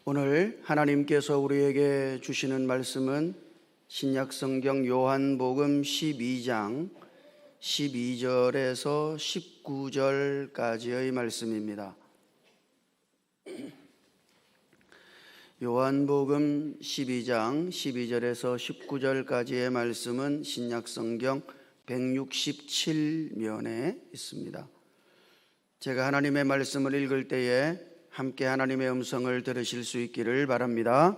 오늘 하나님께서 우리에게 주시는 말씀은 신약성경 요한복음 12장 12절에서 19절까지의 말씀입니다. 요한복음 12장 12절에서 19절까지의 말씀은 신약성경 167면에 있습니다. 제가 하나님의 말씀을 읽을 때에 함께 하나님의 음성을 들으실 수 있기를 바랍니다.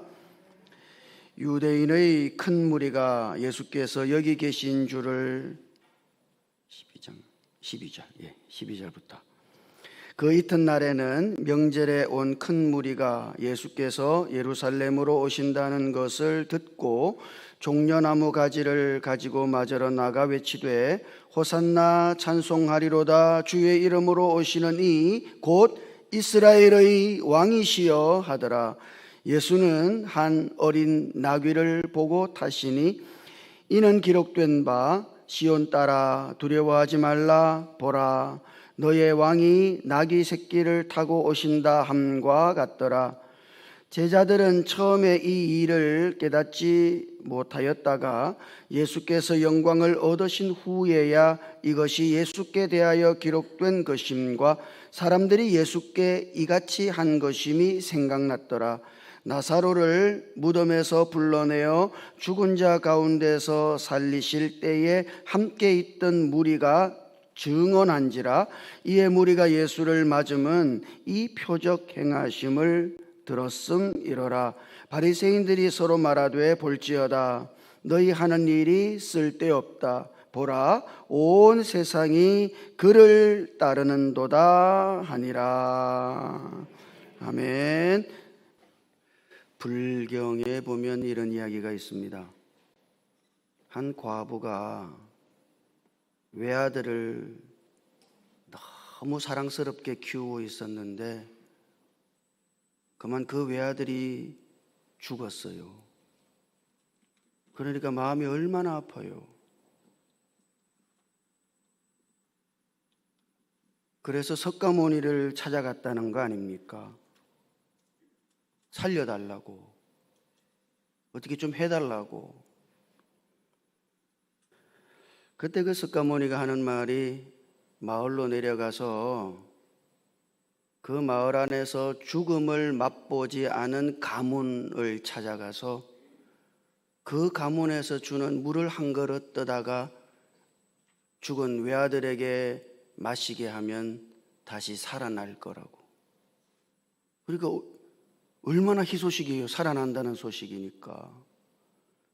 유대인의 큰 무리가 예수께서 여기 계신 줄을 12절부터 그 이튿날에는 명절에 온 큰 무리가 예수께서 예루살렘으로 오신다는 것을 듣고 종려나무 가지를 가지고 맞으러 나가 외치되 호산나 찬송하리로다 주의 이름으로 오시는 이 곧 이스라엘의 왕이시여 하더라. 예수는 한 어린 나귀를 보고 타시니 이는 기록된 바 시온 딸아 두려워하지 말라 보라 너의 왕이 나귀 새끼를 타고 오신다 함과 같더라. 제자들은 처음에 이 일을 깨닫지 못하였다가 예수께서 영광을 얻으신 후에야 이것이 예수께 대하여 기록된 것임과 사람들이 예수께 이같이 한 것임이 생각났더라. 나사로를 무덤에서 불러내어 죽은 자 가운데서 살리실 때에 함께 있던 무리가 증언한지라. 이에 무리가 예수를 맞음은 이 표적 행하심을 들었음이러라. 바리새인들이 서로 말하되 볼지어다 너희 하는 일이 쓸데없다. 보라 온 세상이 그를 따르는도다 하니라. 아멘. 불경에 보면 이런 이야기가 있습니다. 한 과부가 외아들을 너무 사랑스럽게 키우고 있었는데 그만 그 외아들이 죽었어요. 그러니까 마음이 얼마나 아파요. 그래서 석가모니를 찾아갔다는 거 아닙니까? 살려달라고, 어떻게 좀 해달라고. 그때 그 석가모니가 하는 말이 마을로 내려가서 그 마을 안에서 죽음을 맛보지 않은 가문을 찾아가서 그 가문에서 주는 물을 한 그릇 떠다가 죽은 외아들에게 마시게 하면 다시 살아날 거라고. 그러니까 얼마나 희소식이에요. 살아난다는 소식이니까.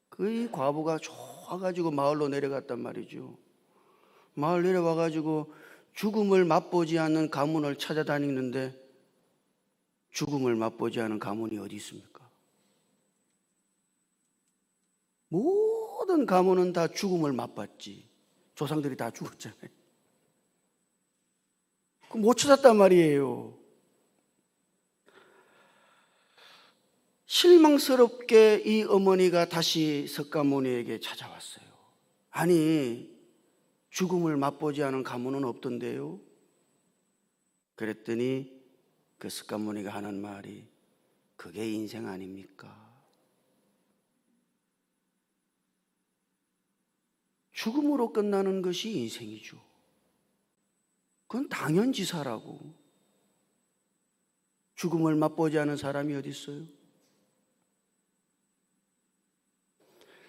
그 과부가 좋아가지고 마을로 내려갔단 말이죠. 마을 내려와가지고 죽음을 맛보지 않는 가문을 찾아다니는데 죽음을 맛보지 않은 가문이 어디 있습니까? 모든 가문은 다 죽음을 맛봤지. 조상들이 다 죽었잖아요. 못 찾았단 말이에요. 실망스럽게 이 어머니가 다시 석가모니에게 찾아왔어요. 아니, 죽음을 맛보지 않은 가문은 없던데요? 그랬더니 그 석가모니가 하는 말이 그게 인생 아닙니까? 죽음으로 끝나는 것이 인생이죠. 그건 당연지사라고. 죽음을 맛보지 않은 사람이 어디 있어요?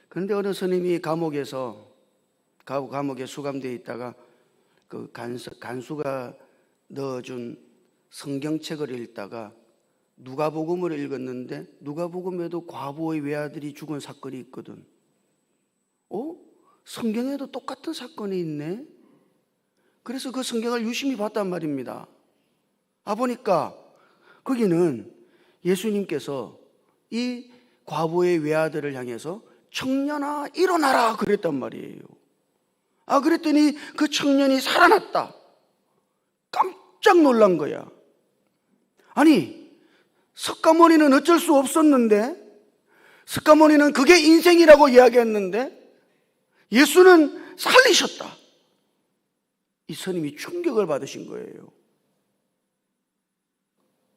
그런데 어느 스님이 감옥에 수감되어 있다가 그 간수가 넣어준 성경책을 읽다가 누가복음을 읽었는데 누가복음에도 과부의 외아들이 죽은 사건이 있거든. 성경에도 똑같은 사건이 있네. 그래서 그 성경을 유심히 봤단 말입니다. 보니까 거기는 예수님께서 이 과부의 외아들을 향해서 청년아 일어나라 그랬단 말이에요. 그랬더니 그 청년이 살아났다. 깜짝 놀란 거야. 아니, 석가모니는 어쩔 수 없었는데, 석가모니는 그게 인생이라고 이야기했는데 예수는 살리셨다. 이 스님이 충격을 받으신 거예요.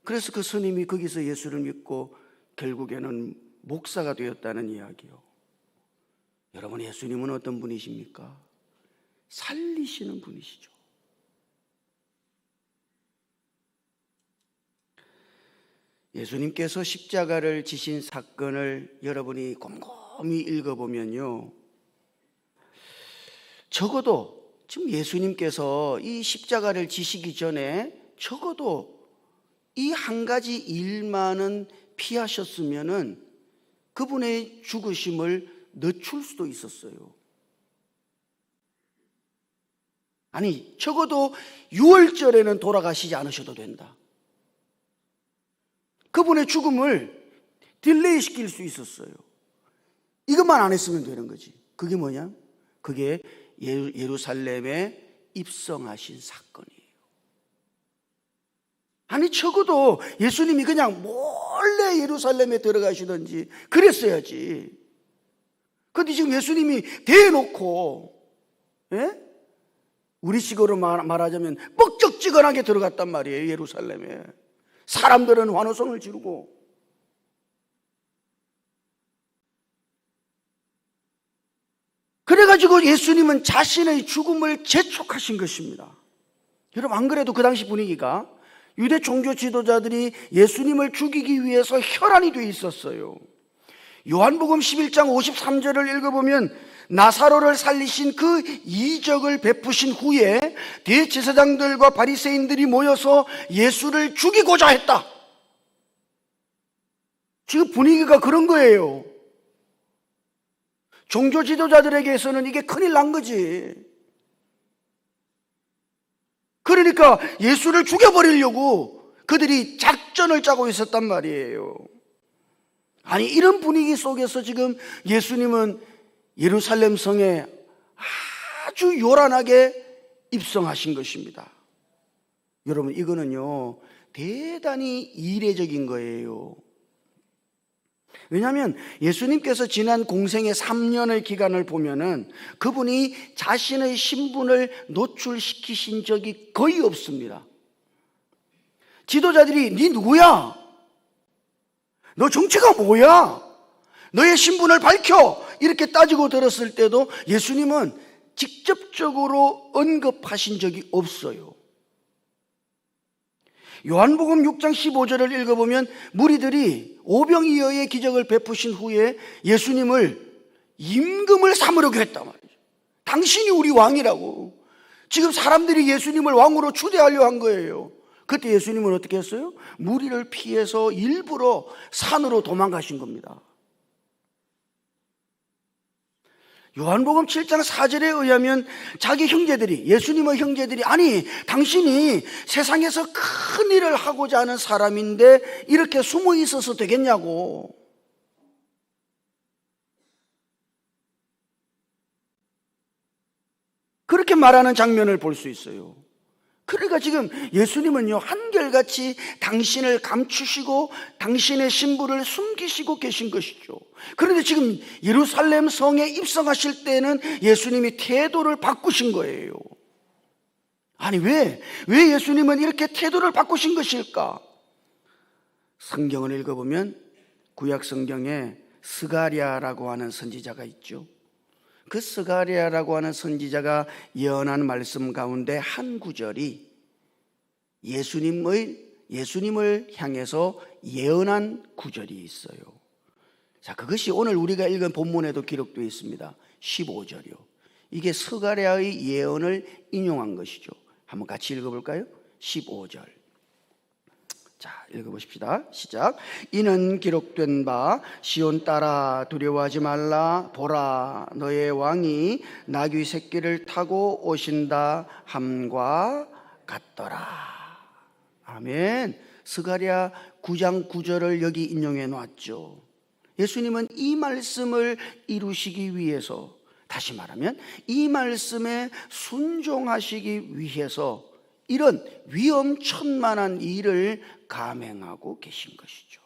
그래서 그 스님이 거기서 예수를 믿고 결국에는 목사가 되었다는 이야기요. 여러분, 예수님은 어떤 분이십니까? 살리시는 분이시죠. 예수님께서 십자가를 지신 사건을 여러분이 곰곰이 읽어보면요, 적어도 지금 예수님께서 이 십자가를 지시기 전에 적어도 이 한 가지 일만은 피하셨으면은 그분의 죽으심을 늦출 수도 있었어요. 아니, 적어도 6월절에는 돌아가시지 않으셔도 된다. 그분의 죽음을 딜레이 시킬 수 있었어요. 이것만 안 했으면 되는 거지. 그게 뭐냐? 그게 예루살렘에 입성하신 사건이에요. 아니, 적어도 예수님이 그냥 몰래 예루살렘에 들어가시든지 그랬어야지. 그런데 지금 예수님이 대놓고, 예? 우리식으로 말하자면 뻑적지근하게 들어갔단 말이에요, 예루살렘에. 사람들은 환호성을 지르고. 그래가지고 예수님은 자신의 죽음을 재촉하신 것입니다. 여러분, 안 그래도 그 당시 분위기가 유대 종교 지도자들이 예수님을 죽이기 위해서 혈안이 돼 있었어요. 요한복음 11장 53절을 읽어보면 나사로를 살리신 그 이적을 베푸신 후에 대제사장들과 바리새인들이 모여서 예수를 죽이고자 했다. 지금 분위기가 그런 거예요. 종교 지도자들에게서는 이게 큰일 난 거지. 그러니까 예수를 죽여버리려고 그들이 작전을 짜고 있었단 말이에요. 아니, 이런 분위기 속에서 지금 예수님은 예루살렘 성에 아주 요란하게 입성하신 것입니다. 여러분, 이거는요 대단히 이례적인 거예요. 왜냐하면 예수님께서 지난 공생의 3년의 기간을 보면은 그분이 자신의 신분을 노출시키신 적이 거의 없습니다. 지도자들이 네 누구야? 너 정체가 뭐야? 너의 신분을 밝혀! 이렇게 따지고 들었을 때도 예수님은 직접적으로 언급하신 적이 없어요. 요한복음 6장 15절을 읽어보면 무리들이 오병이어의 기적을 베푸신 후에 예수님을 임금을 삼으려고 했단 말이죠. 당신이 우리 왕이라고. 지금 사람들이 예수님을 왕으로 추대하려 한 거예요. 그때 예수님은 어떻게 했어요? 무리를 피해서 일부러 산으로 도망가신 겁니다. 요한복음 7장 4절에 의하면 자기 형제들이, 예수님의 형제들이, 아니 당신이 세상에서 큰 일을 하고자 하는 사람인데 이렇게 숨어 있어서 되겠냐고. 그렇게 말하는 장면을 볼 수 있어요. 그러니까 지금 예수님은요 한결같이 당신을 감추시고 당신의 신분을 숨기시고 계신 것이죠. 그런데 지금 예루살렘 성에 입성하실 때는 예수님이 태도를 바꾸신 거예요. 아니 왜 예수님은 이렇게 태도를 바꾸신 것일까? 성경을 읽어보면 구약 성경에 스가랴라고 하는 선지자가 있죠. 그 스가랴라고 하는 선지자가 예언한 말씀 가운데 한 구절이 예수님을 향해서 예언한 구절이 있어요. 자, 그것이 오늘 우리가 읽은 본문에도 기록되어 있습니다. 15절이요. 이게 스가랴의 예언을 인용한 것이죠. 한번 같이 읽어볼까요? 15절. 자, 읽어보십시다. 시작. 이는 기록된 바 시온 딸아 두려워하지 말라. 보라 너의 왕이 나귀 새끼를 타고 오신다 함과 같더라. 아멘. 스가랴 9장 9절을 여기 인용해 놨죠. 예수님은 이 말씀을 이루시기 위해서, 다시 말하면 이 말씀에 순종하시기 위해서 이런 위험천만한 일을 감행하고 계신 것이죠.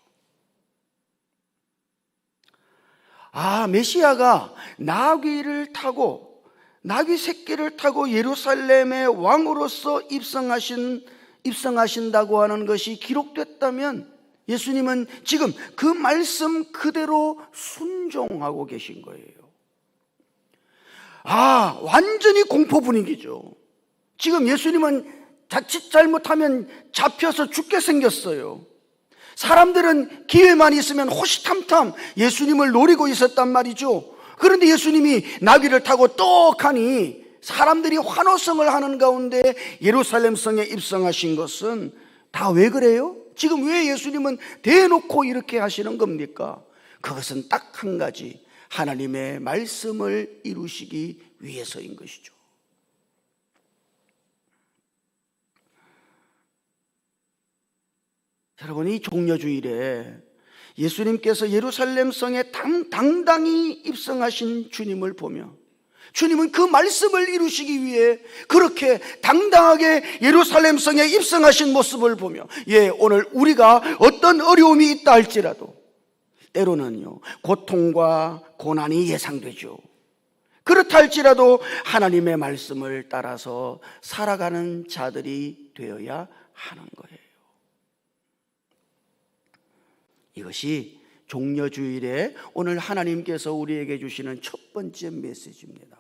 아, 메시아가 나귀 새끼를 타고 예루살렘의 왕으로서 입성하신 입성하신다고 하는 것이 기록됐다면 예수님은 지금 그 말씀 그대로 순종하고 계신 거예요. 완전히 공포 분위기죠. 지금 예수님은 자칫 잘못하면 잡혀서 죽게 생겼어요. 사람들은 기회만 있으면 호시탐탐 예수님을 노리고 있었단 말이죠. 그런데 예수님이 나귀를 타고 떡하니 사람들이 환호성을 하는 가운데 예루살렘 성에 입성하신 것은 다 왜 그래요? 지금 왜 예수님은 대놓고 이렇게 하시는 겁니까? 그것은 딱 한 가지, 하나님의 말씀을 이루시기 위해서인 것이죠. 여러분, 이 종려주일에 예수님께서 예루살렘 성에 당당히 입성하신 주님을 보며 주님은 그 말씀을 이루시기 위해 그렇게 당당하게 예루살렘 성에 입성하신 모습을 보며 오늘 우리가 어떤 어려움이 있다 할지라도 때로는요 고통과 고난이 예상되죠. 그렇다 할지라도 하나님의 말씀을 따라서 살아가는 자들이 되어야 하는 거예요. 이것이 종려주일에 오늘 하나님께서 우리에게 주시는 첫 번째 메시지입니다.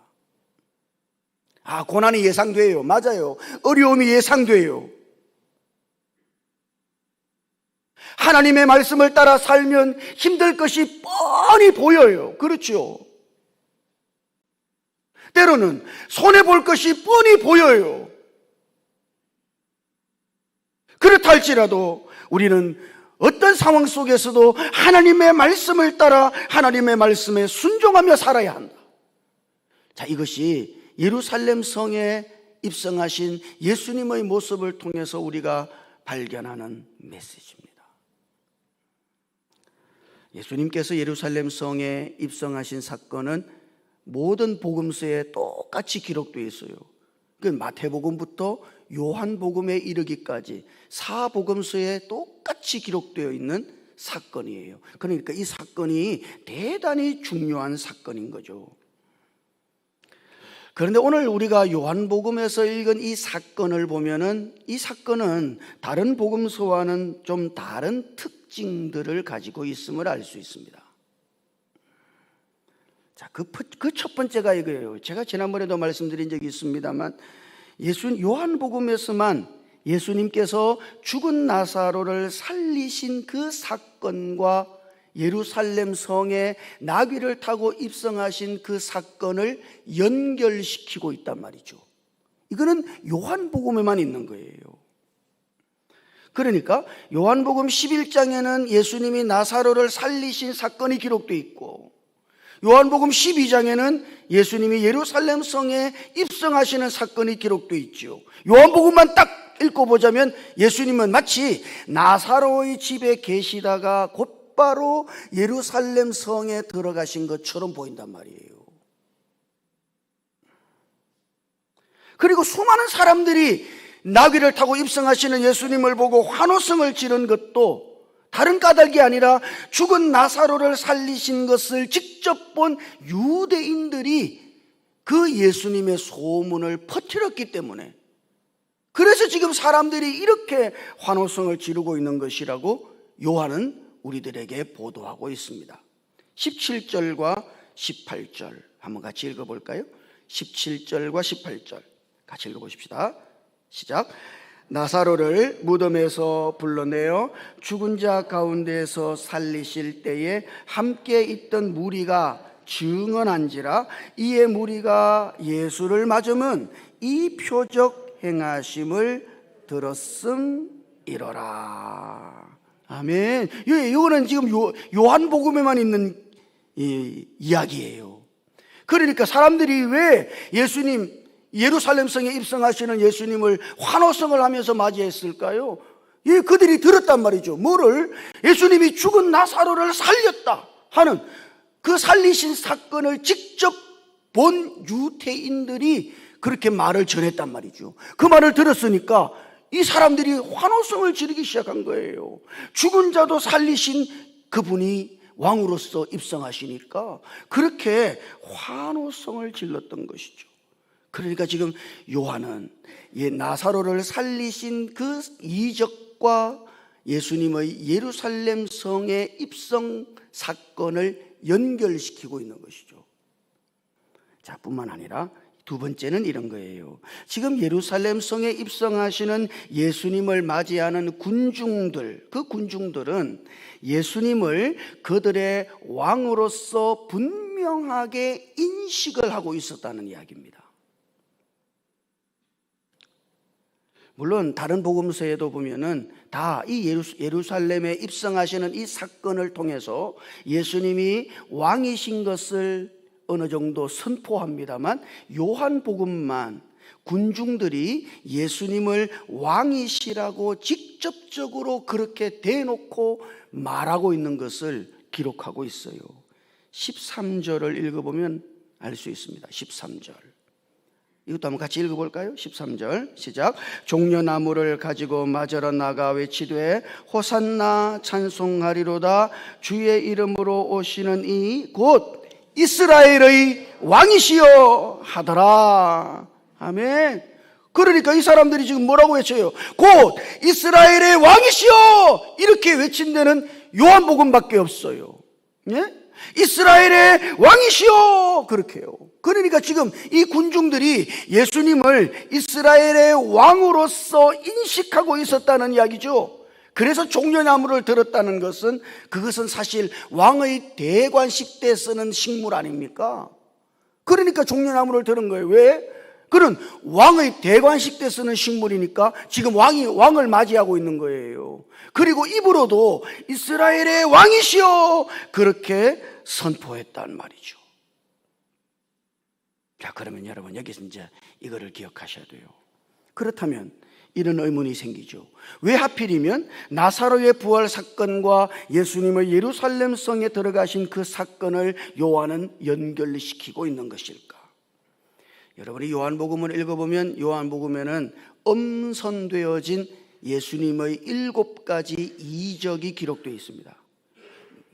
고난이 예상돼요. 맞아요. 어려움이 예상돼요. 하나님의 말씀을 따라 살면 힘들 것이 뻔히 보여요. 그렇죠? 때로는 손해볼 것이 뻔히 보여요. 그렇다 할지라도 우리는 어떤 상황 속에서도 하나님의 말씀을 따라 하나님의 말씀에 순종하며 살아야 한다. 이것이 예루살렘 성에 입성하신 예수님의 모습을 통해서 우리가 발견하는 메시지입니다. 예수님께서 예루살렘 성에 입성하신 사건은 모든 복음서에 똑같이 기록되어 있어요. 마태복음부터 요한복음에 이르기까지 4복음서에 똑같이 기록되어 있는 사건이에요. 그러니까 이 사건이 대단히 중요한 사건인 거죠. 그런데 오늘 우리가 요한복음에서 읽은 이 사건을 보면은 이 사건은 다른 복음서와는 좀 다른 특징들을 가지고 있음을 알 수 있습니다. 그 첫 번째가 이거예요. 제가 지난번에도 말씀드린 적이 있습니다만 요한복음에서만 예수님께서 죽은 나사로를 살리신 그 사건과 예루살렘 성에 나귀를 타고 입성하신 그 사건을 연결시키고 있단 말이죠. 이거는 요한복음에만 있는 거예요. 그러니까 요한복음 11장에는 예수님이 나사로를 살리신 사건이 기록되어 있고 요한복음 12장에는 예수님이 예루살렘 성에 입성하시는 사건이 기록되어 있죠. 요한복음만 딱 읽고 보자면 예수님은 마치 나사로의 집에 계시다가 곧바로 예루살렘 성에 들어가신 것처럼 보인단 말이에요. 그리고 수많은 사람들이 나귀를 타고 입성하시는 예수님을 보고 환호성을 지른 것도 다른 까닭이 아니라 죽은 나사로를 살리신 것을 직접 본 유대인들이 그 예수님의 소문을 퍼뜨렸기 때문에, 그래서 지금 사람들이 이렇게 환호성을 지르고 있는 것이라고 요한은 우리들에게 보도하고 있습니다. 17절과 18절 한번 같이 읽어볼까요? 17절과 18절 같이 읽어보십시다. 시작. 나사로를 무덤에서 불러내어 죽은 자 가운데에서 살리실 때에 함께 있던 무리가 증언한지라. 이에 무리가 예수를 맞으면 이 표적 행하심을 들었음이로라. 아멘. 이거는 지금 요한복음에만 있는 이야기예요. 그러니까 사람들이 왜 예수님 예루살렘 성에 입성하시는 예수님을 환호성을 하면서 맞이했을까요? 그들이 들었단 말이죠. 뭐를? 예수님이 죽은 나사로를 살렸다 하는 그 살리신 사건을 직접 본 유대인들이 그렇게 말을 전했단 말이죠. 그 말을 들었으니까 이 사람들이 환호성을 지르기 시작한 거예요. 죽은 자도 살리신 그분이 왕으로서 입성하시니까 그렇게 환호성을 질렀던 것이죠. 그러니까 지금 요한은 나사로를 살리신 그 이적과 예수님의 예루살렘 성의 입성 사건을 연결시키고 있는 것이죠. 자, 뿐만 아니라 두 번째는 이런 거예요. 지금 예루살렘 성에 입성하시는 예수님을 맞이하는 군중들, 그 군중들은 예수님을 그들의 왕으로서 분명하게 인식을 하고 있었다는 이야기입니다. 물론 다른 복음서에도 보면은 다 이 예루살렘에 입성하시는 이 사건을 통해서 예수님이 왕이신 것을 어느 정도 선포합니다만, 요한복음만 군중들이 예수님을 왕이시라고 직접적으로 그렇게 대놓고 말하고 있는 것을 기록하고 있어요. 13절을 읽어보면 알 수 있습니다. 13절 이것도 한번 같이 읽어볼까요? 13절 시작. 종려나무를 가지고 맞으러 나가 외치되 호산나 찬송하리로다. 주의 이름으로 오시는 이 곧 이스라엘의 왕이시여 하더라. 아멘. 그러니까 이 사람들이 지금 뭐라고 외쳐요? 곧 이스라엘의 왕이시여, 이렇게 외친 데는 요한복음밖에 없어요. 예? 이스라엘의 왕이시여, 그렇게 해요. 그러니까 지금 이 군중들이 예수님을 이스라엘의 왕으로서 인식하고 있었다는 이야기죠. 그래서 종려나무를 들었다는 것은, 그것은 사실 왕의 대관식 때 쓰는 식물 아닙니까? 그러니까 종려나무를 들은 거예요. 왜? 그는 왕의 대관식 때 쓰는 식물이니까 지금 왕을 맞이하고 있는 거예요. 그리고 입으로도 이스라엘의 왕이시여, 그렇게 선포했단 말이죠. 자, 그러면 여러분 여기서 이제 이거를 기억하셔야 돼요. 그렇다면 이런 의문이 생기죠. 왜 하필이면 나사로의 부활 사건과 예수님의 예루살렘 성에 들어가신 그 사건을 요한은 연결시키고 있는 것일까? 여러분이 요한복음을 읽어보면 요한복음에는 엄선되어진 예수님의 7가지 이적이 기록되어 있습니다.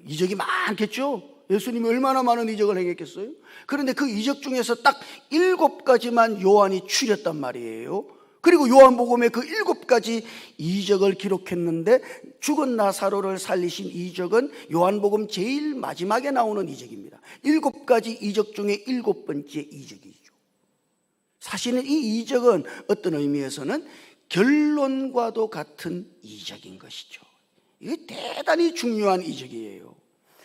이적이 많겠죠? 예수님이 얼마나 많은 이적을 행했겠어요? 그런데 그 이적 중에서 딱 7가지만 요한이 추렸단 말이에요. 그리고 요한복음에 그 7가지 이적을 기록했는데, 죽은 나사로를 살리신 이적은 요한복음 제일 마지막에 나오는 이적입니다. 7가지 이적 중에 7번째 이적이죠. 사실은 이 이적은 어떤 의미에서는 결론과도 같은 이적인 것이죠. 이게 대단히 중요한 이적이에요.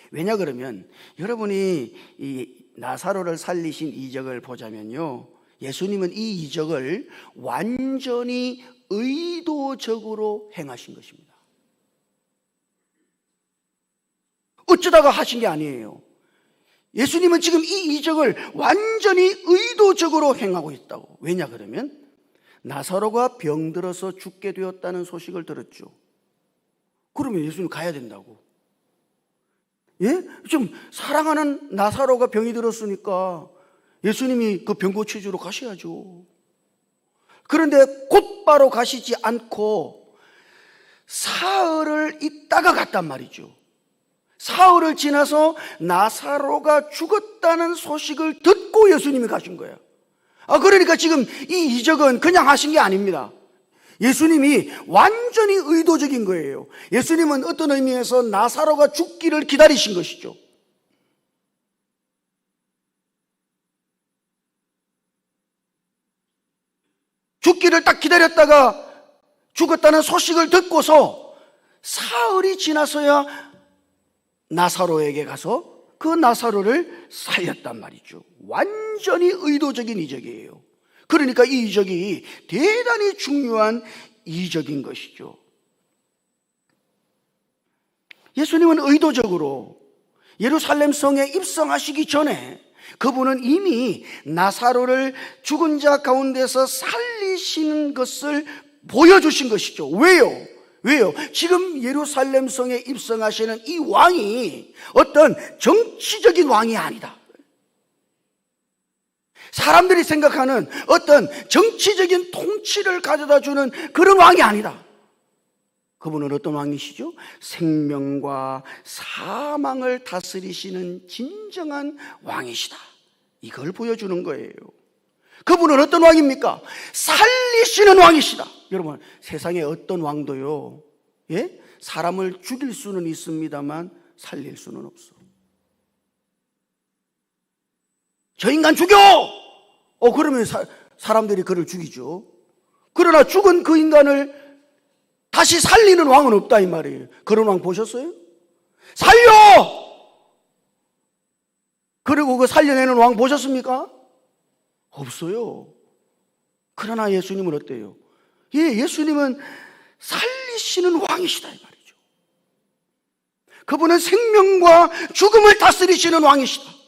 왜냐 그러면 여러분이 이 나사로를 살리신 이적을 보자면요, 예수님은 이 이적을 완전히 의도적으로 행하신 것입니다. 어쩌다가 하신 게 아니에요. 예수님은 지금 이 이적을 완전히 의도적으로 행하고 있다고. 왜냐 그러면 나사로가 병들어서 죽게 되었다는 소식을 들었죠. 그러면 예수님 가야 된다고. 예? 좀 사랑하는 나사로가 병이 들었으니까 예수님이 그 병 고쳐주러 가셔야죠. 그런데 곧바로 가시지 않고 사흘을 있다가 갔단 말이죠. 사흘을 지나서 나사로가 죽었다는 소식을 듣고 예수님이 가신 거예요. 그러니까 지금 이 이적은 그냥 하신 게 아닙니다. 예수님이 완전히 의도적인 거예요. 예수님은 어떤 의미에서 나사로가 죽기를 기다리신 것이죠. 죽기를 딱 기다렸다가 죽었다는 소식을 듣고서 사흘이 지나서야 나사로에게 가서 그 나사로를 살렸단 말이죠. 완전히 의도적인 이적이에요. 그러니까 이 이적이 대단히 중요한 이적인 것이죠. 예수님은 의도적으로 예루살렘 성에 입성하시기 전에 그분은 이미 나사로를 죽은 자 가운데서 살리시는 것을 보여주신 것이죠. 왜요? 지금 예루살렘 성에 입성하시는 이 왕이 어떤 정치적인 왕이 아니다. 사람들이 생각하는 어떤 정치적인 통치를 가져다주는 그런 왕이 아니다. 그분은 어떤 왕이시죠? 생명과 사망을 다스리시는 진정한 왕이시다. 이걸 보여주는 거예요. 그분은 어떤 왕입니까? 살리시는 왕이시다. 여러분, 세상에 어떤 왕도요, 예? 사람을 죽일 수는 있습니다만 살릴 수는 없어. 저 인간 죽여! 그러면 사람들이 그를 죽이죠. 그러나 죽은 그 인간을 다시 살리는 왕은 없다 이 말이에요. 그런 왕 보셨어요? 살려! 그리고 그 살려내는 왕 보셨습니까? 없어요. 그러나 예수님은 어때요? 예수님은 살리시는 왕이시다 이 말이죠. 그분은 생명과 죽음을 다스리시는 왕이시다.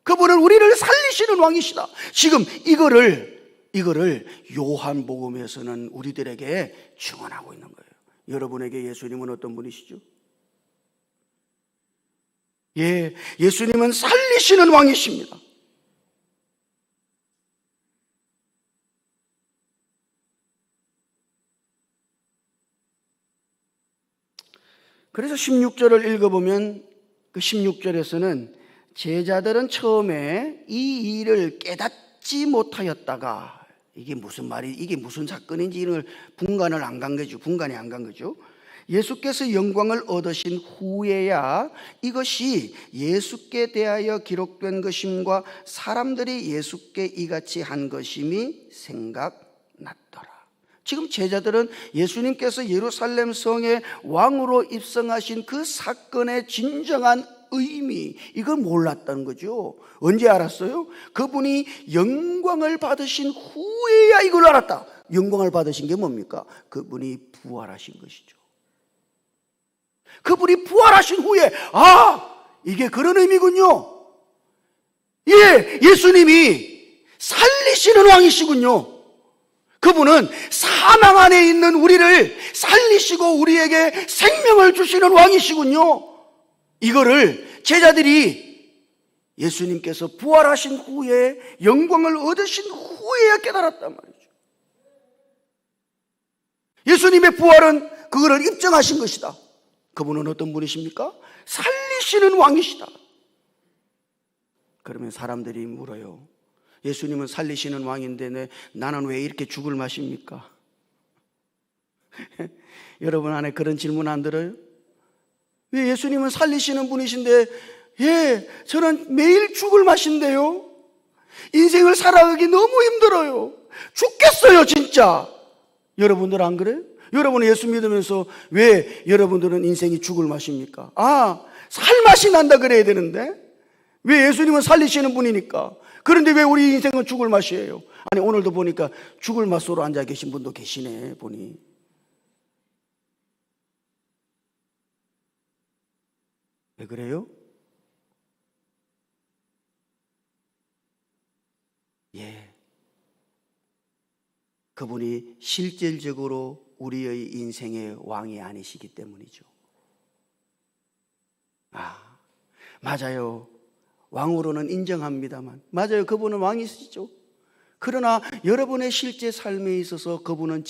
그분은 우리를 살리시는 왕이시다. 지금 이거를 요한복음에서는 우리들에게 증언하고 있는 거예요. 여러분에게 예수님은 어떤 분이시죠? 예수님은 살리시는 왕이십니다. 그래서 16절을 읽어보면 그 16절에서는 제자들은 처음에 이 일을 깨닫지 못하였다가 이게 무슨 사건인지 이걸 분간이 안 간 거죠. 예수께서 영광을 얻으신 후에야 이것이 예수께 대하여 기록된 것임과 사람들이 예수께 이같이 한 것임이 생각났더라. 지금 제자들은 예수님께서 예루살렘 성에 왕으로 입성하신 그 사건의 진정한 의미, 이걸 몰랐다는 거죠. 언제 알았어요? 그분이 영광을 받으신 후에야 이걸 알았다. 영광을 받으신 게 뭡니까? 그분이 부활하신 것이죠. 그분이 부활하신 후에 이게 그런 의미군요. 예수님이 살리시는 왕이시군요. 그분은 사망 안에 있는 우리를 살리시고 우리에게 생명을 주시는 왕이시군요. 이거를 제자들이 예수님께서 부활하신 후에 영광을 얻으신 후에야 깨달았단 말이죠. 예수님의 부활은 그거를 입증하신 것이다. 그분은 어떤 분이십니까? 살리시는 왕이시다. 그러면 사람들이 물어요. 예수님은 살리시는 왕인데 나는 왜 이렇게 죽을 맛입니까? 여러분 안에 그런 질문 안 들어요? 왜 예수님은 살리시는 분이신데 저는 매일 죽을 맛인데요. 인생을 살아가기 너무 힘들어요. 죽겠어요 진짜. 여러분들 안 그래요? 여러분은 예수 믿으면서 왜 여러분들은 인생이 죽을 맛입니까? 살 맛이 난다 그래야 되는데 왜 예수님은 살리시는 분이니까. 그런데 왜 우리 인생은 죽을 맛이에요? 아니 오늘도 보니까 죽을 맛으로 앉아 계신 분도 계시네 보니. 왜 그래요? 그분이 실질적으로 우리의 인생의 왕이 아니시기 때문이죠. 맞아요. 왕으로는 인정합니다만, 맞아요. 그분은 왕이시죠. 그러나 여러분의 실제 삶에 있어서 그분은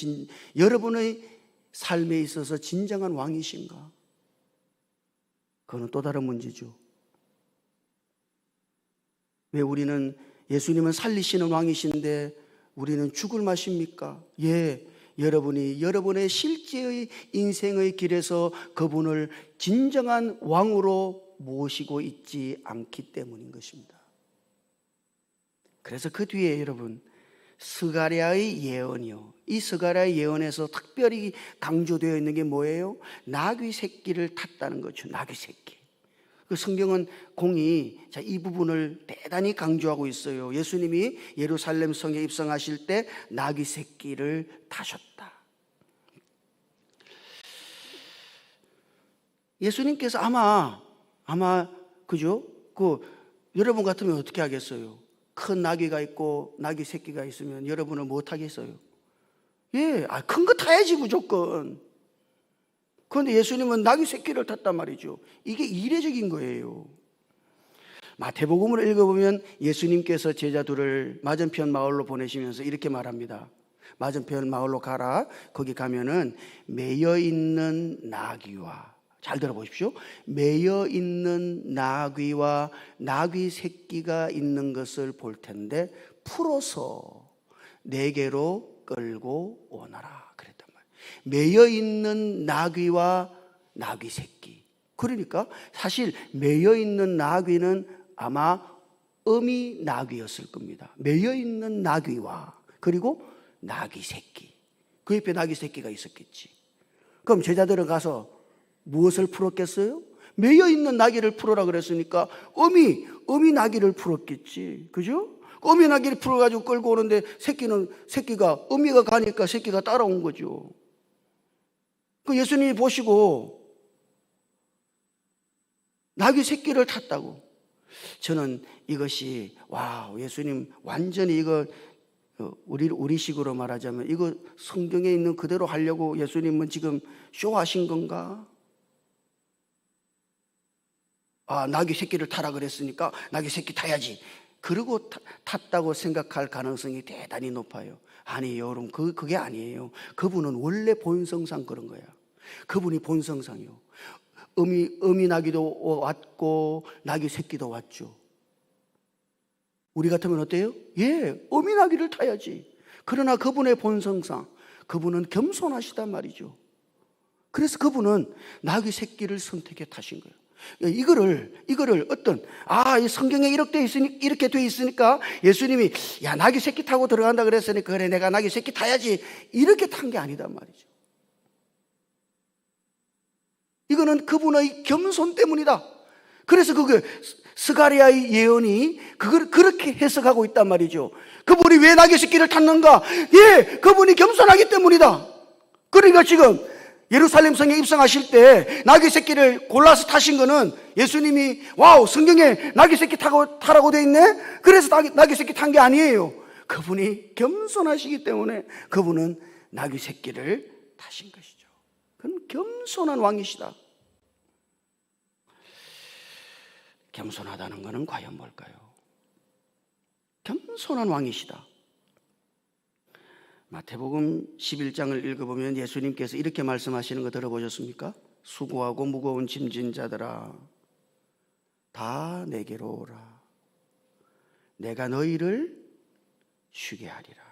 여러분의 삶에 있어서 진정한 왕이신가? 그거는 또 다른 문제죠. 왜 우리는 예수님은 살리시는 왕이신데 우리는 죽을 맛입니까? 여러분이 여러분의 실제의 인생의 길에서 그분을 진정한 왕으로 모시고 있지 않기 때문인 것입니다. 그래서 그 뒤에 여러분 스가랴의 예언이요. 이 스가랴의 예언에서 특별히 강조되어 있는 게 뭐예요? 나귀 새끼를 탔다는 거죠. 나귀 새끼. 그 성경은 공이 이 부분을 대단히 강조하고 있어요. 예수님이 예루살렘 성에 입성하실 때 나귀 새끼를 타셨다. 예수님께서 아마 그죠? 여러분 같으면 어떻게 하겠어요? 큰 나귀가 있고 나귀 새끼가 있으면 여러분은 뭐 타겠어요? 큰 거 타야지 무조건. 그런데 예수님은 나귀 새끼를 탔단 말이죠. 이게 이례적인 거예요. 마태복음을 읽어보면 예수님께서 제자 둘을 맞은편 마을로 보내시면서 이렇게 말합니다. 맞은편 마을로 가라. 거기 가면은 매여 있는 나귀와 잘 들어보십시오. 매여 있는 나귀와 나귀 새끼가 있는 것을 볼 텐데 풀어서 내게로 끌고 오너라 그랬단 말이에요. 매여 있는 나귀와 나귀 새끼. 그러니까 사실 매여 있는 나귀는 아마 어미 나귀였을 겁니다. 매여 있는 나귀와 그리고 나귀 새끼. 그 옆에 나귀 새끼가 있었겠지. 그럼 제자들은 가서 무엇을 풀었겠어요? 매여 있는 나귀를 풀어라 그랬으니까 어미 나귀를 풀었겠지. 그죠? 어미 나귀를 풀어가지고 끌고 오는데 새끼가 어미가 가니까 새끼가 따라온 거죠. 그 예수님이 보시고 나귀 새끼를 탔다고. 저는 이것이 예수님 완전히 이거 우리식으로 말하자면 이거 성경에 있는 그대로 하려고 예수님은 지금 쇼하신 건가? 나귀 새끼를 타라 그랬으니까 나귀 새끼 타야지. 그러고 탔다고 생각할 가능성이 대단히 높아요. 아니에요, 여러분. 그게 아니에요. 그분은 원래 본성상 그런 거야. 그분이 본성상이요. 어미 나귀도 왔고 나귀 새끼도 왔죠. 우리 같으면 어때요? 어미 나귀를 타야지. 그러나 그분의 본성상 그분은 겸손하시단 말이죠. 그래서 그분은 나귀 새끼를 선택해 타신 거예요. 이거를 이 성경에 이렇게 돼 있으니까 예수님이 나귀 새끼 타고 들어간다 그랬으니까 그래 내가 나귀 새끼 타야지 이렇게 탄 게 아니단 말이죠. 이거는 그분의 겸손 때문이다. 그래서 스가랴의 예언이 그걸 그렇게 해석하고 있단 말이죠. 그분이 왜 나귀 새끼를 탔는가? 그분이 겸손하기 때문이다. 그러니까 지금 예루살렘 성에 입성하실 때 나귀 새끼를 골라서 타신 거는 예수님이 성경에 나귀 새끼 타라고 돼 있네? 그래서 나귀 새끼 탄 게 아니에요. 그분이 겸손하시기 때문에 그분은 나귀 새끼를 타신 것이죠. 그는 겸손한 왕이시다. 겸손하다는 것은 과연 뭘까요? 겸손한 왕이시다. 마태복음 11장을 읽어보면 예수님께서 이렇게 말씀하시는 거 들어보셨습니까? 수고하고 무거운 짐진 자들아 다 내게로 오라. 내가 너희를 쉬게 하리라.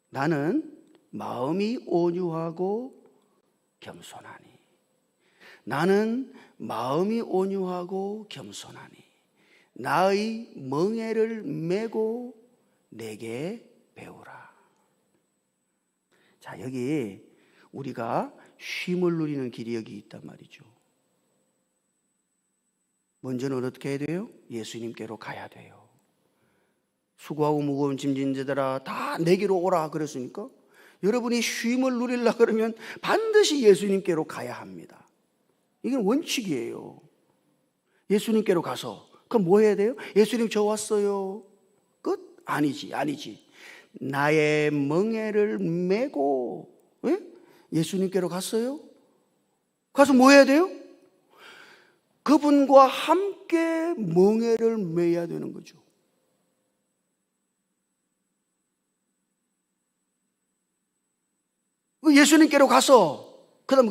나는 마음이 온유하고 겸손하니. 나는 마음이 온유하고 겸손하니 나의 멍에를 메고 내게 배우라. 자, 여기 우리가 쉼을 누리는 길이 여기 있단 말이죠. 먼저는 어떻게 해야 돼요? 예수님께로 가야 돼요. 수고하고 무거운 짐진 자들아 다 내게로 오라 그랬으니까 여러분이 쉼을 누리려고 그러면 반드시 예수님께로 가야 합니다. 이건 원칙이에요. 예수님께로 가서 그럼 뭐 해야 돼요? 예수님 저 왔어요. 끝? 아니지. 나의 멍에를 메고 예수님께로 갔어요. 가서 뭐 해야 돼요? 그분과 함께 멍에를 메야 되는 거죠. 예수님께로 가서 그다음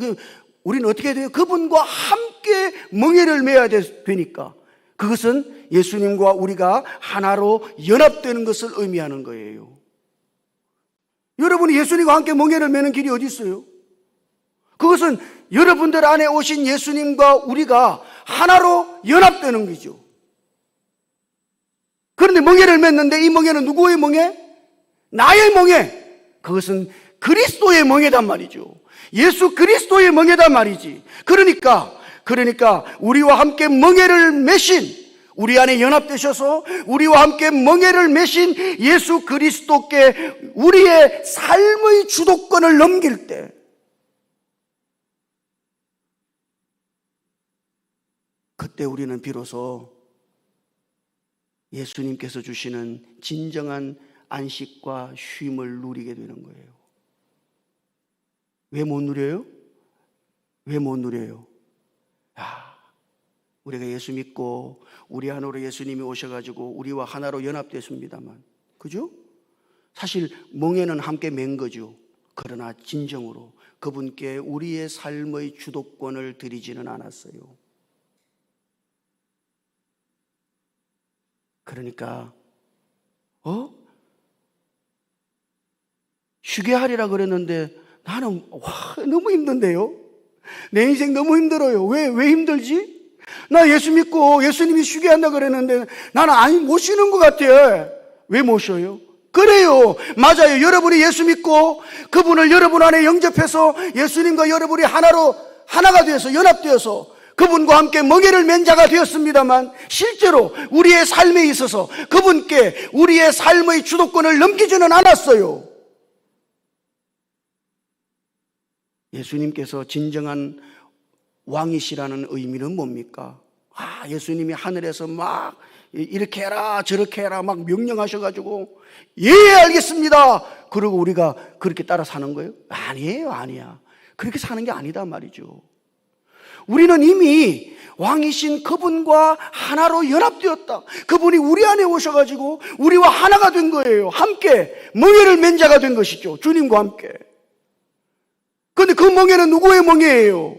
우리는 어떻게 해야 돼요? 그분과 함께 멍에를 메야 되니까 그것은 예수님과 우리가 하나로 연합되는 것을 의미하는 거예요. 여러분이 예수님과 함께 멍에를 메는 길이 어디 있어요? 그것은 여러분들 안에 오신 예수님과 우리가 하나로 연합되는 거죠. 그런데 멍에를 맺는데 이 멍에는 누구의 멍에? 나의 멍에. 그것은 그리스도의 멍에단 말이죠. 예수 그리스도의 멍에단 말이지. 그러니까 우리와 함께 멍에를 메신, 우리 안에 연합되셔서 우리와 함께 멍에를 메신 예수 그리스도께 우리의 삶의 주도권을 넘길 때 그때 우리는 비로소 예수님께서 주시는 진정한 안식과 쉼을 누리게 되는 거예요. 왜 못 누려요? 우리가 예수 믿고 우리 안으로 예수님이 오셔가지고 우리와 하나로 연합됐습니다만, 그죠? 사실 멍에는 함께 맨 거죠. 그러나 진정으로 그분께 우리의 삶의 주도권을 드리지는 않았어요. 그러니까 쉬게 하리라 그랬는데 나는 너무 힘든데요. 내 인생 너무 힘들어요. 왜 힘들지? 나 예수 믿고 예수님이 쉬게 한다 그랬는데 나는 못 쉬는 것 같아. 왜 못 쉬어요? 그래요. 맞아요. 여러분이 예수 믿고 그분을 여러분 안에 영접해서 예수님과 여러분이 하나가 되어서 연합되어서 그분과 함께 멍에를 맨 자가 되었습니다만 실제로 우리의 삶에 있어서 그분께 우리의 삶의 주도권을 넘기지는 않았어요. 예수님께서 진정한 왕이시라는 의미는 뭡니까? 예수님이 하늘에서 막 이렇게 해라 저렇게 해라 막 명령하셔가지고 예 알겠습니다 그러고 우리가 그렇게 따라 사는 거예요? 아니야. 그렇게 사는 게 아니다 말이죠. 우리는 이미 왕이신 그분과 하나로 연합되었다. 그분이 우리 안에 오셔가지고 우리와 하나가 된 거예요. 함께 멍에를 맨 자가 된 것이죠. 주님과 함께. 그런데 그 멍에는 누구의 멍에예요?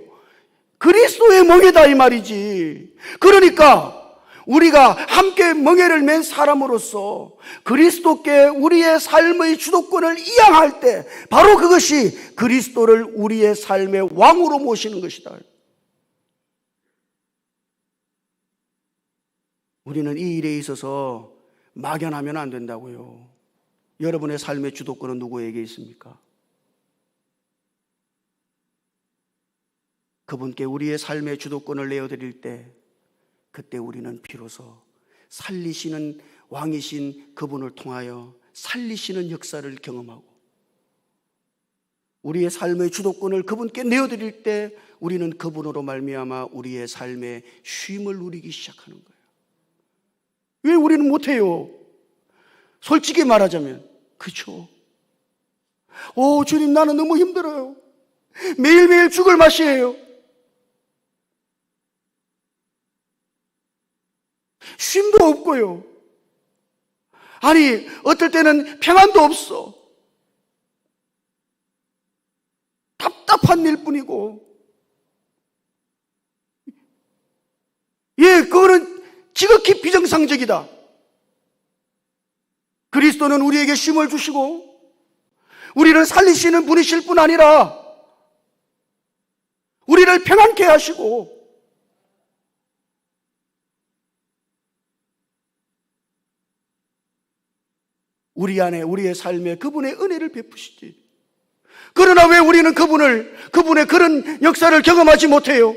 그리스도의 멍에다 이 말이지. 그러니까 우리가 함께 멍에를 맨 사람으로서 그리스도께 우리의 삶의 주도권을 이양할 때 바로 그것이 그리스도를 우리의 삶의 왕으로 모시는 것이다. 우리는 이 일에 있어서 막연하면 안 된다고요. 여러분의 삶의 주도권은 누구에게 있습니까? 그분께 우리의 삶의 주도권을 내어드릴 때 그때 우리는 비로소 살리시는 왕이신 그분을 통하여 살리시는 역사를 경험하고 우리의 삶의 주도권을 그분께 내어드릴 때 우리는 그분으로 말미암아 우리의 삶의 쉼을 누리기 시작하는 거예요. 왜 우리는 못해요? 솔직히 말하자면 그렇죠. 주님 나는 너무 힘들어요. 매일매일 죽을 맛이에요. 쉼도 없고요. 어떨 때는 평안도 없어. 답답한 일뿐이고. 그거는 지극히 비정상적이다. 그리스도는 우리에게 쉼을 주시고 우리를 살리시는 분이실 뿐 아니라 우리를 평안케 하시고 우리 안에 우리의 삶에 그분의 은혜를 베푸시지. 그러나 왜 우리는 그분의 그런 역사를 경험하지 못해요?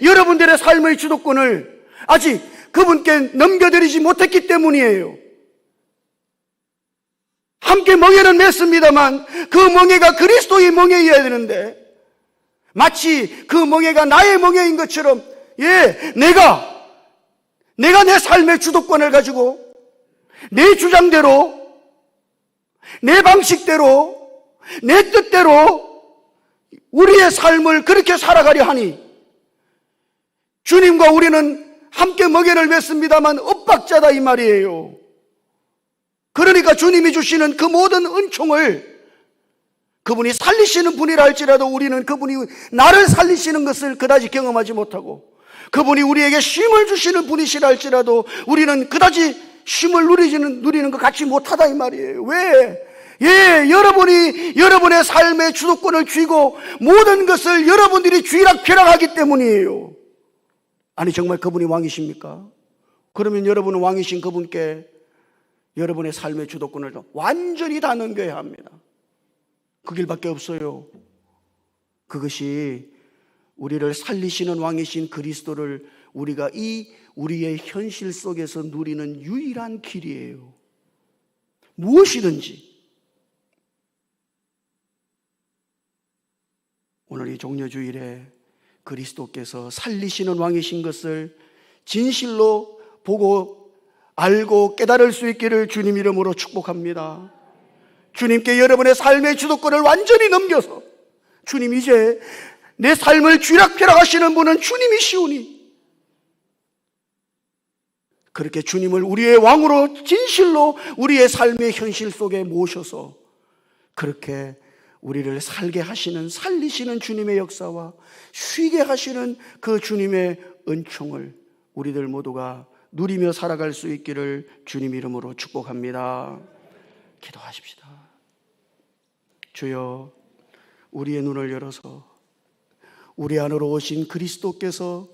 여러분들의 삶의 주도권을 아직 그분께 넘겨드리지 못했기 때문이에요. 함께 멍에는 맸습니다만 그 멍에가 그리스도의 멍에여야 되는데 마치 그 멍에가 나의 멍에인 것처럼 내가 내 삶의 주도권을 가지고 내 주장대로 내 방식대로 내 뜻대로 우리의 삶을 그렇게 살아가려 하니 주님과 우리는 함께 멍에를 맸습니다만 엇박자다 이 말이에요. 그러니까 주님이 주시는 그 모든 은총을 그분이 살리시는 분이라 할지라도 우리는 그분이 나를 살리시는 것을 그다지 경험하지 못하고 그분이 우리에게 쉼을 주시는 분이시라 할지라도 우리는 그다지 쉼을 누리는 것 같지 못하다 이 말이에요. 왜? 여러분이 여러분의 삶의 주도권을 쥐고 모든 것을 여러분들이 쥐락펴락하기 때문이에요. 정말 그분이 왕이십니까? 그러면 여러분은 왕이신 그분께 여러분의 삶의 주도권을 완전히 다 넘겨야 합니다. 그 길밖에 없어요. 그것이 우리를 살리시는 왕이신 그리스도를 우리가 우리의 현실 속에서 누리는 유일한 길이에요. 무엇이든지. 오늘 이 종려주일에 그리스도께서 살리시는 왕이신 것을 진실로 보고 알고 깨달을 수 있기를 주님 이름으로 축복합니다. 주님께 여러분의 삶의 주도권을 완전히 넘겨서 주님 이제 내 삶을 쥐락펴락 하시는 분은 주님이시오니 그렇게 주님을 우리의 왕으로 진실로 우리의 삶의 현실 속에 모셔서 그렇게 우리를 살게 하시는, 살리시는 주님의 역사와 쉬게 하시는 그 주님의 은총을 우리들 모두가 누리며 살아갈 수 있기를 주님 이름으로 축복합니다. 기도하십시다. 주여, 우리의 눈을 열어서 우리 안으로 오신 그리스도께서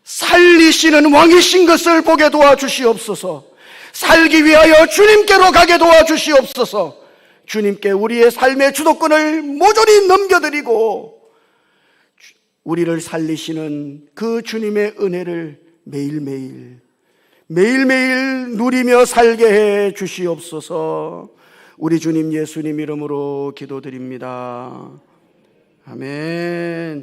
살리시는 왕이신 것을 보게 도와주시옵소서. 살기 위하여 주님께로 가게 도와주시옵소서. 주님께 우리의 삶의 주도권을 모조리 넘겨드리고 우리를 살리시는 그 주님의 은혜를 매일매일 누리며 살게 해 주시옵소서. 우리 주님 예수님 이름으로 기도드립니다. 아멘.